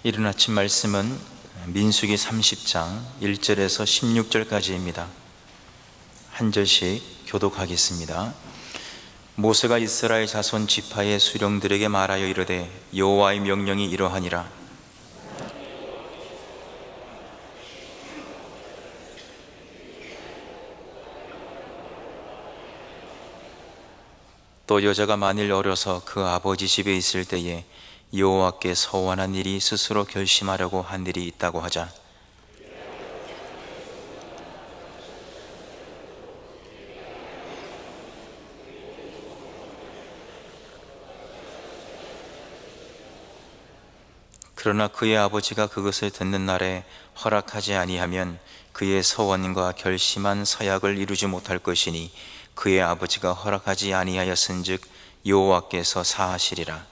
이른 아침 말씀은 민수기 30장 1절에서 16절까지입니다. 한 절씩 교독하겠습니다. 모세가 이스라엘 자손 지파의 수령들에게 말하여 이르되 여호와의 명령이 이러하니라. 또 여자가 만일 어려서 그 아버지 집에 있을 때에 여호와께 서원한 일이 스스로 결심하려고 한 일이 있다고 하자. 그러나 그의 아버지가 그것을 듣는 날에 허락하지 아니하면 그의 서원과 결심한 서약을 이루지 못할 것이니 그의 아버지가 허락하지 아니하였은즉 여호와께서 사하시리라.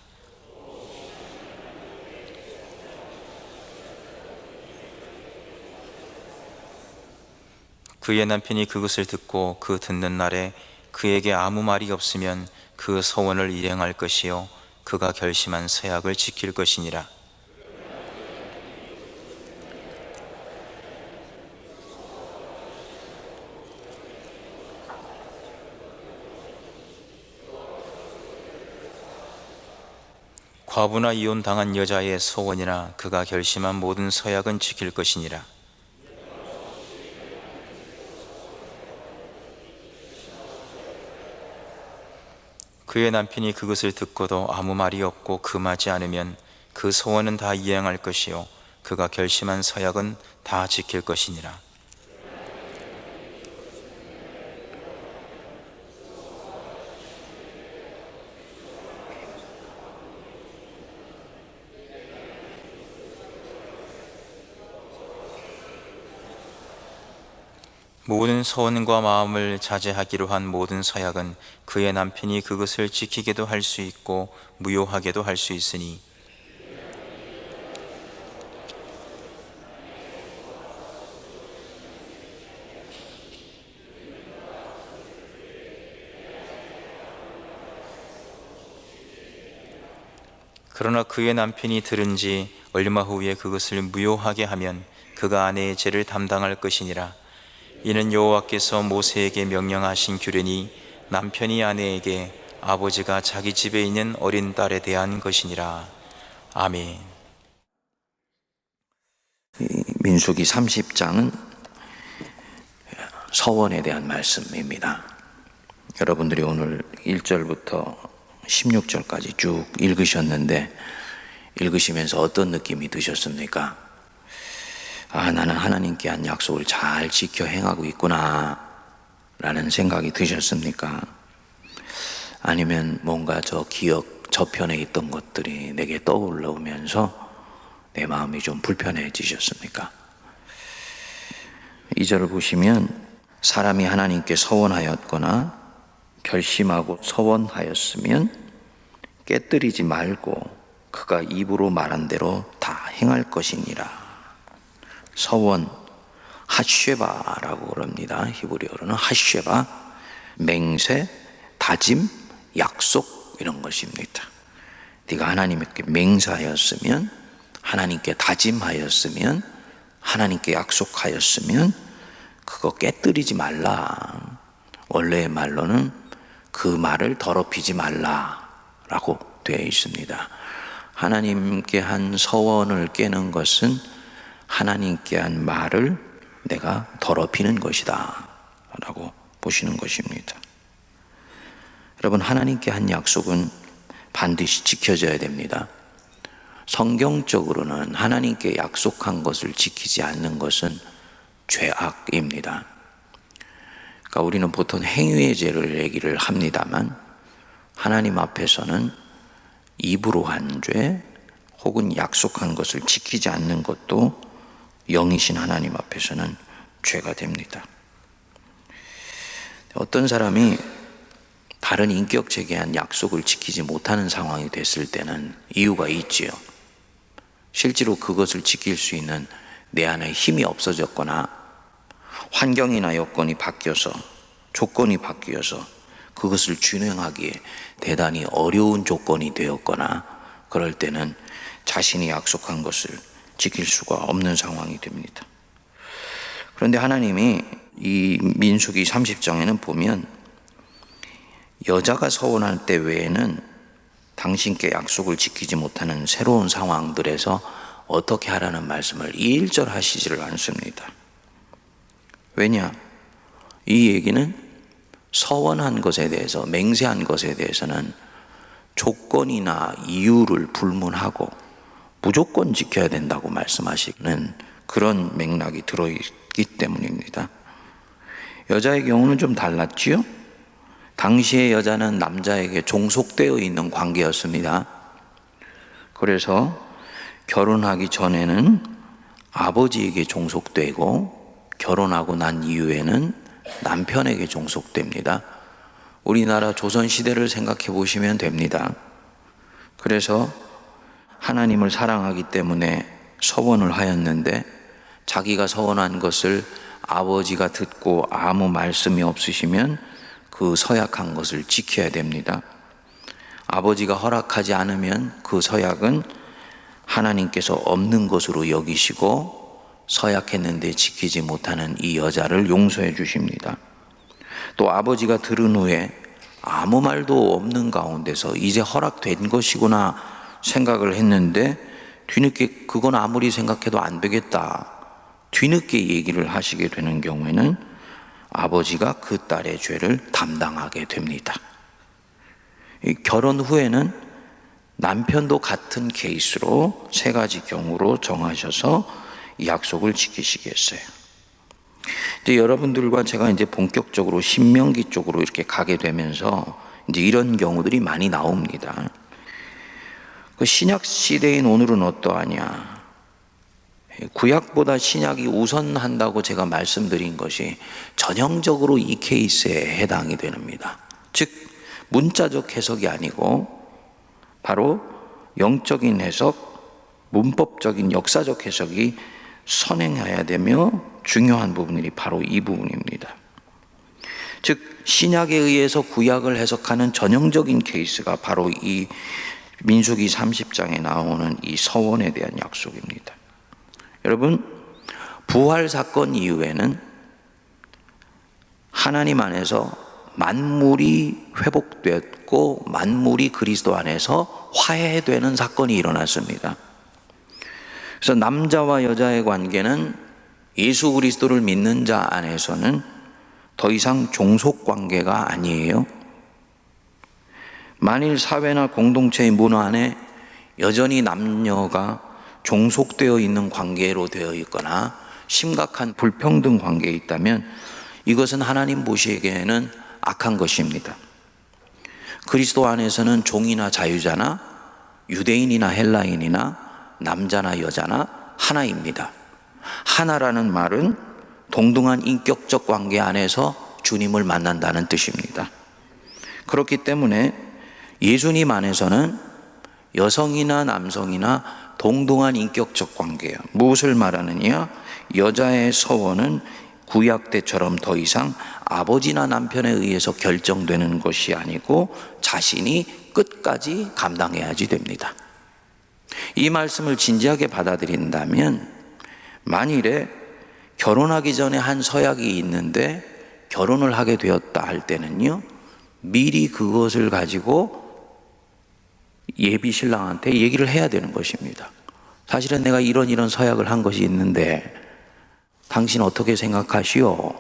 그의 남편이 그것을 듣고 그 듣는 날에 그에게 아무 말이 없으면 그 서원을 일행할 것이요 그가 결심한 서약을 지킬 것이니라. 과부나 이혼당한 여자의 소원이나 그가 결심한 모든 서약은 지킬 것이니라. 그의 남편이 그것을 듣고도 아무 말이 없고 금하지 않으면 그 소원은 다 이행할 것이요 그가 결심한 서약은 다 지킬 것이니라. 모든 소원과 마음을 자제하기로 한 모든 서약은 그의 남편이 그것을 지키게도 할 수 있고 무효하게도 할 수 있으니 그러나 그의 남편이 들은 지 얼마 후에 그것을 무효하게 하면 그가 아내의 죄를 담당할 것이니라. 이는 여호와께서 모세에게 명령하신 규례니 남편이 아내에게 아버지가 자기 집에 있는 어린 딸에 대한 것이니라. 아멘. 민수기 30장은 서원에 대한 말씀입니다. 여러분들이 오늘 1절부터 16절까지 쭉 읽으셨는데 읽으시면서 어떤 느낌이 드셨습니까? 나는 하나님께 한 약속을 잘 지켜 행하고 있구나 라는 생각이 드셨습니까? 아니면 뭔가 저 기억 저편에 있던 것들이 내게 떠올라오면서 내 마음이 좀 불편해지셨습니까? 2절을 보시면 사람이 하나님께 서원하였거나 결심하고 서원하였으면 깨뜨리지 말고 그가 입으로 말한 대로 다 행할 것이니라. 서원, 핫쉐바라고 그럽니다. 히브리어로는 핫쉐바, 맹세, 다짐, 약속 이런 것입니다. 네가 하나님께 맹세하였으면, 하나님께 다짐하였으면, 하나님께 약속하였으면 그거 깨뜨리지 말라. 원래의 말로는 그 말을 더럽히지 말라라고 되어 있습니다. 하나님께 한 서원을 깨는 것은 하나님께 한 말을 내가 더럽히는 것이다 라고 보시는 것입니다. 여러분, 하나님께 한 약속은 반드시 지켜져야 됩니다. 성경적으로는 하나님께 약속한 것을 지키지 않는 것은 죄악입니다. 그러니까 우리는 보통 행위의 죄를 얘기를 합니다만 하나님 앞에서는 입으로 한 죄 혹은 약속한 것을 지키지 않는 것도 영이신 하나님 앞에서는 죄가 됩니다. 어떤 사람이 다른 인격체에 한 약속을 지키지 못하는 상황이 됐을 때는 이유가 있지요. 실제로 그것을 지킬 수 있는 내 안에 힘이 없어졌거나 환경이나 여건이 바뀌어서 조건이 바뀌어서 그것을 준행하기에 대단히 어려운 조건이 되었거나 그럴 때는 자신이 약속한 것을 지킬 수가 없는 상황이 됩니다. 그런데 하나님이 이 민수기 30장에는 보면 여자가 서원할 때 외에는 당신께 약속을 지키지 못하는 새로운 상황들에서 어떻게 하라는 말씀을 1절 하시지를 않습니다. 왜냐? 이 얘기는 서원한 것에 대해서, 맹세한 것에 대해서는 조건이나 이유를 불문하고 무조건 지켜야 된다고 말씀하시는 그런 맥락이 들어있기 때문입니다. 여자의 경우는 좀 달랐지요? 당시의 여자는 남자에게 종속되어 있는 관계였습니다. 그래서 결혼하기 전에는 아버지에게 종속되고 결혼하고 난 이후에는 남편에게 종속됩니다. 우리나라 조선시대를 생각해 보시면 됩니다. 그래서 하나님을 사랑하기 때문에 서원을 하였는데 자기가 서원한 것을 아버지가 듣고 아무 말씀이 없으시면 그 서약한 것을 지켜야 됩니다. 아버지가 허락하지 않으면 그 서약은 하나님께서 없는 것으로 여기시고 서약했는데 지키지 못하는 이 여자를 용서해 주십니다. 또 아버지가 들은 후에 아무 말도 없는 가운데서 이제 허락된 것이구나 생각을 했는데 뒤늦게 그건 아무리 생각해도 안 되겠다, 뒤늦게 얘기를 하시게 되는 경우에는 아버지가 그 딸의 죄를 담당하게 됩니다. 결혼 후에는 남편도 같은 케이스로 3가지 경우로 정하셔서 이 약속을 지키시겠어요. 이제 여러분들과 제가 이제 본격적으로 신명기 쪽으로 이렇게 가게 되면서 이제 이런 경우들이 많이 나옵니다. 그 신약 시대인 오늘은 어떠하냐? 구약보다 신약이 우선한다고 제가 말씀드린 것이 전형적으로 이 케이스에 해당이 됩니다. 즉 문자적 해석이 아니고 바로 영적인 해석, 문법적인 역사적 해석이 선행해야 되며 중요한 부분이 바로 이 부분입니다. 즉 신약에 의해서 구약을 해석하는 전형적인 케이스가 바로 이 민수기 30장에 나오는 이 서원에 대한 약속입니다. 여러분, 부활 사건 이후에는 하나님 안에서 만물이 회복됐고 만물이 그리스도 안에서 화해되는 사건이 일어났습니다. 그래서 남자와 여자의 관계는 예수 그리스도를 믿는 자 안에서는 더 이상 종속 관계가 아니에요. 만일 사회나 공동체의 문화 안에 여전히 남녀가 종속되어 있는 관계로 되어 있거나 심각한 불평등 관계에 있다면 이것은 하나님 보시기에는 악한 것입니다. 그리스도 안에서는 종이나 자유자나 유대인이나 헬라인이나 남자나 여자나 하나입니다. 하나라는 말은 동등한 인격적 관계 안에서 주님을 만난다는 뜻입니다. 그렇기 때문에 예수님 안에서는 여성이나 남성이나 동등한 인격적 관계예요. 무엇을 말하느냐? 여자의 서원은 구약 때처럼 더 이상 아버지나 남편에 의해서 결정되는 것이 아니고 자신이 끝까지 감당해야지 됩니다. 이 말씀을 진지하게 받아들인다면 만일에 결혼하기 전에 한 서약이 있는데 결혼을 하게 되었다 할 때는요, 미리 그것을 가지고 예비 신랑한테 얘기를 해야 되는 것입니다. 사실은 내가 이런 서약을 한 것이 있는데 당신 어떻게 생각하시오?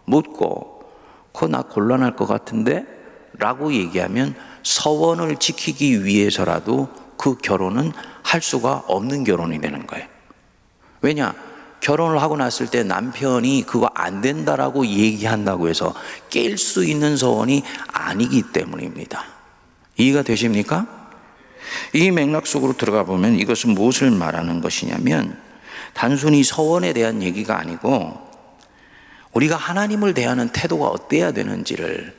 묻고 그거 나 곤란할 것 같은데? 라고 얘기하면 서원을 지키기 위해서라도 그 결혼은 할 수가 없는 결혼이 되는 거예요. 왜냐? 결혼을 하고 났을 때 남편이 그거 안 된다라고 얘기한다고 해서 깰 수 있는 서원이 아니기 때문입니다. 이해가 되십니까? 이 맥락 속으로 들어가 보면 이것은 무엇을 말하는 것이냐면 단순히 서원에 대한 얘기가 아니고 우리가 하나님을 대하는 태도가 어때야 되는지를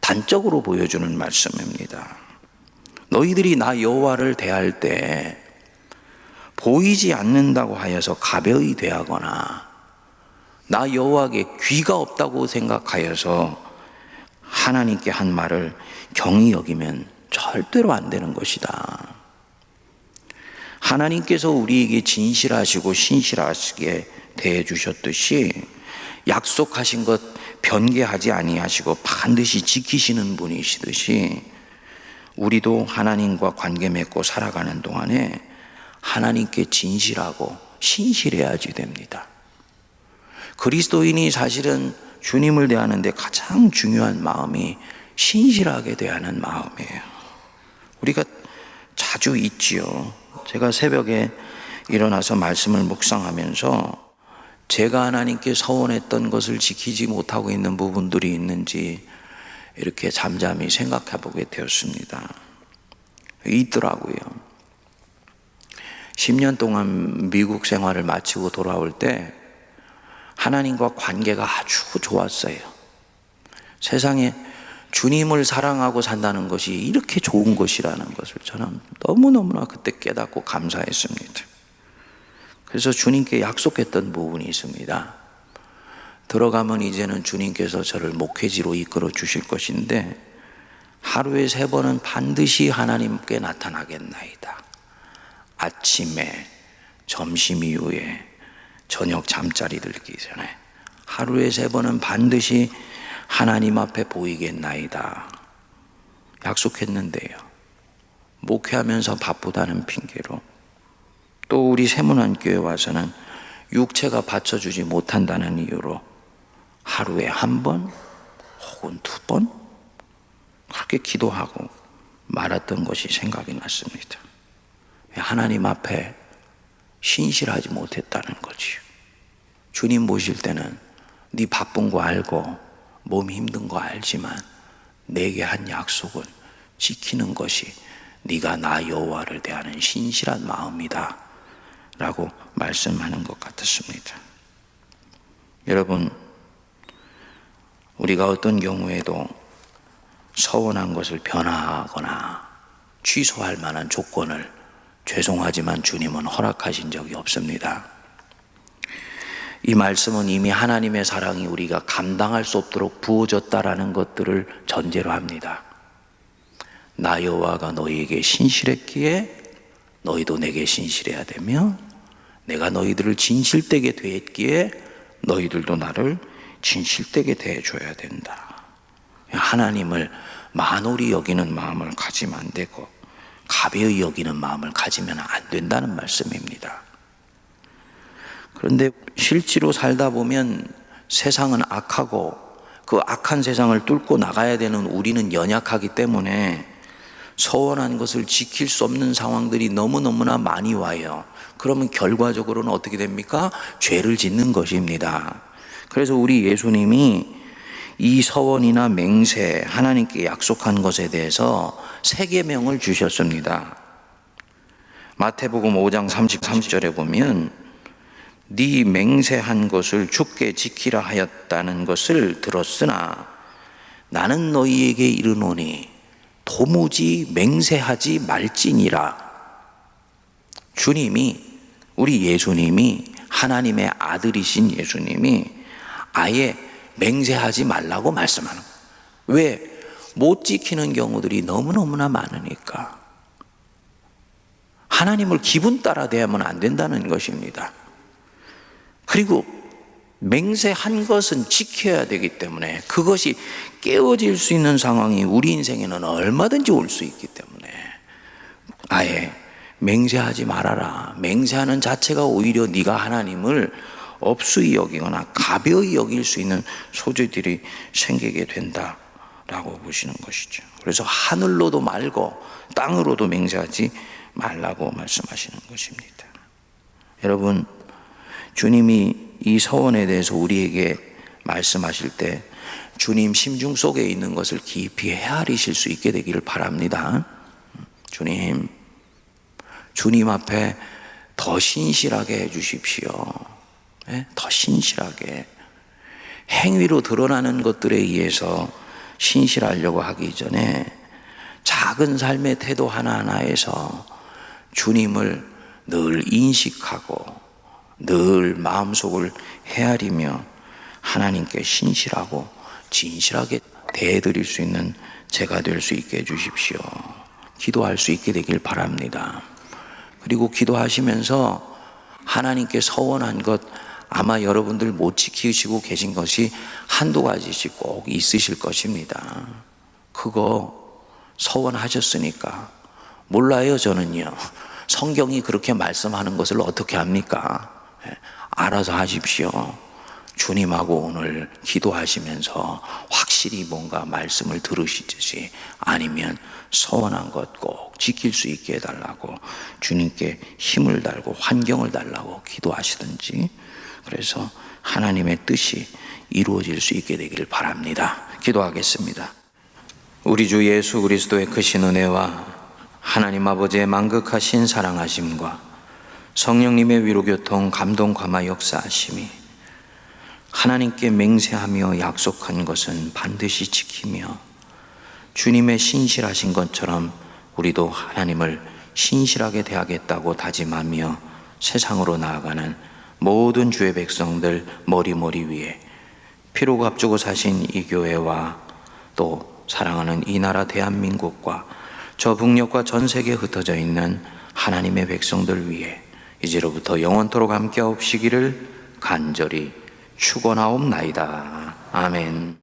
단적으로 보여주는 말씀입니다. 너희들이 나 여호와를 대할 때 보이지 않는다고 하여서 가벼이 대하거나 나 여호와에게 귀가 없다고 생각하여서 하나님께 한 말을 경히 여기면 절대로 안 되는 것이다. 하나님께서 우리에게 진실하시고 신실하시게 대해 주셨듯이 약속하신 것 변개하지 아니하시고 반드시 지키시는 분이시듯이 우리도 하나님과 관계 맺고 살아가는 동안에 하나님께 진실하고 신실해야지 됩니다. 그리스도인이 사실은 주님을 대하는데 가장 중요한 마음이 신실하게 대하는 마음이에요. 우리가 자주 있지요. 제가 새벽에 일어나서 말씀을 묵상하면서 제가 하나님께 서원했던 것을 지키지 못하고 있는 부분들이 있는지 이렇게 잠잠히 생각해 보게 되었습니다. 있더라고요. 10년 동안 미국 생활을 마치고 돌아올 때 하나님과 관계가 아주 좋았어요. 세상에 주님을 사랑하고 산다는 것이 이렇게 좋은 것이라는 것을 저는 너무너무나 그때 깨닫고 감사했습니다. 그래서 주님께 약속했던 부분이 있습니다. 들어가면 이제는 주님께서 저를 목회지로 이끌어 주실 것인데 하루에 3번은 반드시 하나님께 나타나겠나이다. 아침에, 점심 이후에, 저녁 잠자리 들기 전에 하루에 3번은 반드시 하나님 앞에 보이겠나이다. 약속했는데요. 목회하면서 바쁘다는 핑계로 또 우리 세문안교회 와서는 육체가 받쳐주지 못한다는 이유로 하루에 1번 혹은 2번 그렇게 기도하고 말았던 것이 생각이 났습니다. 하나님 앞에 신실하지 못했다는 거지요. 주님 모실 때는 네 바쁜 거 알고 몸 힘든 거 알지만 내게 한 약속은 지키는 것이 네가 나 여호와를 대하는 신실한 마음이다 라고 말씀하는 것 같았습니다. 여러분, 우리가 어떤 경우에도 서원한 것을 변화하거나 취소할 만한 조건을 죄송하지만 주님은 허락하신 적이 없습니다. 이 말씀은 이미 하나님의 사랑이 우리가 감당할 수 없도록 부어졌다라는 것들을 전제로 합니다. 나 여호와가 너희에게 신실했기에 너희도 내게 신실해야 되며 내가 너희들을 진실되게 대했기에 너희들도 나를 진실되게 대해줘야 된다. 하나님을 만홀히 여기는 마음을 가지면 안 되고 가벼이 여기는 마음을 가지면 안 된다는 말씀입니다. 그런데 실제로 살다 보면 세상은 악하고 그 악한 세상을 뚫고 나가야 되는 우리는 연약하기 때문에 서원한 것을 지킬 수 없는 상황들이 너무너무나 많이 와요. 그러면 결과적으로는 어떻게 됩니까? 죄를 짓는 것입니다. 그래서 우리 예수님이 이 서원이나 맹세, 하나님께 약속한 것에 대해서 3계명을 주셨습니다. 마태복음 5장 33절에 보면 네 맹세한 것을 주께 지키라 하였다는 것을 들었으나 나는 너희에게 이르노니 도무지 맹세하지 말지니라. 주님이, 우리 예수님이, 하나님의 아들이신 예수님이 아예 맹세하지 말라고 말씀하는 거예요. 왜? 못 지키는 경우들이 너무너무나 많으니까. 하나님을 기분 따라 대하면 안 된다는 것입니다. 그리고 맹세한 것은 지켜야 되기 때문에 그것이 깨어질 수 있는 상황이 우리 인생에는 얼마든지 올 수 있기 때문에 아예 맹세하지 말아라. 맹세하는 자체가 오히려 네가 하나님을 업수히 여기거나 가벼이 여길 수 있는 소지들이 생기게 된다라고 보시는 것이죠. 그래서 하늘로도 말고 땅으로도 맹세하지 말라고 말씀하시는 것입니다. 여러분, 주님이 이 서원에 대해서 우리에게 말씀하실 때 주님 심중 속에 있는 것을 깊이 헤아리실 수 있게 되기를 바랍니다. 주님 앞에 더 신실하게 해주십시오. 더 신실하게. 행위로 드러나는 것들에 의해서 신실하려고 하기 전에 작은 삶의 태도 하나하나에서 주님을 늘 인식하고 늘 마음속을 헤아리며 하나님께 신실하고 진실하게 대해드릴 수 있는 제가 될 수 있게 해주십시오. 기도할 수 있게 되길 바랍니다. 그리고 기도하시면서 하나님께 서원한 것 아마 여러분들 못 지키시고 계신 것이 한두 가지씩 꼭 있으실 것입니다. 그거 서원하셨으니까. 몰라요, 저는요. 성경이 그렇게 말씀하는 것을 어떻게 합니까? 알아서 하십시오. 주님하고 오늘 기도하시면서 확실히 뭔가 말씀을 들으시듯이, 아니면 서원한 것 꼭 지킬 수 있게 해달라고 주님께 힘을 달고 환경을 달라고 기도하시든지, 그래서 하나님의 뜻이 이루어질 수 있게 되기를 바랍니다. 기도하겠습니다. 우리 주 예수 그리스도의 크신 은혜와 하나님 아버지의 만극하신 사랑하심과 성령님의 위로교통 감동 감화 역사하심이 하나님께 맹세하며 약속한 것은 반드시 지키며 주님의 신실하신 것처럼 우리도 하나님을 신실하게 대하겠다고 다짐하며 세상으로 나아가는 모든 주의 백성들 머리 위에 피로 값주고 사신 이 교회와 또 사랑하는 이 나라 대한민국과 저 북녘과 전 세계에 흩어져 있는 하나님의 백성들 위해 이제로부터 영원토록 함께하옵시기를 간절히 축원하옵나이다. 아멘.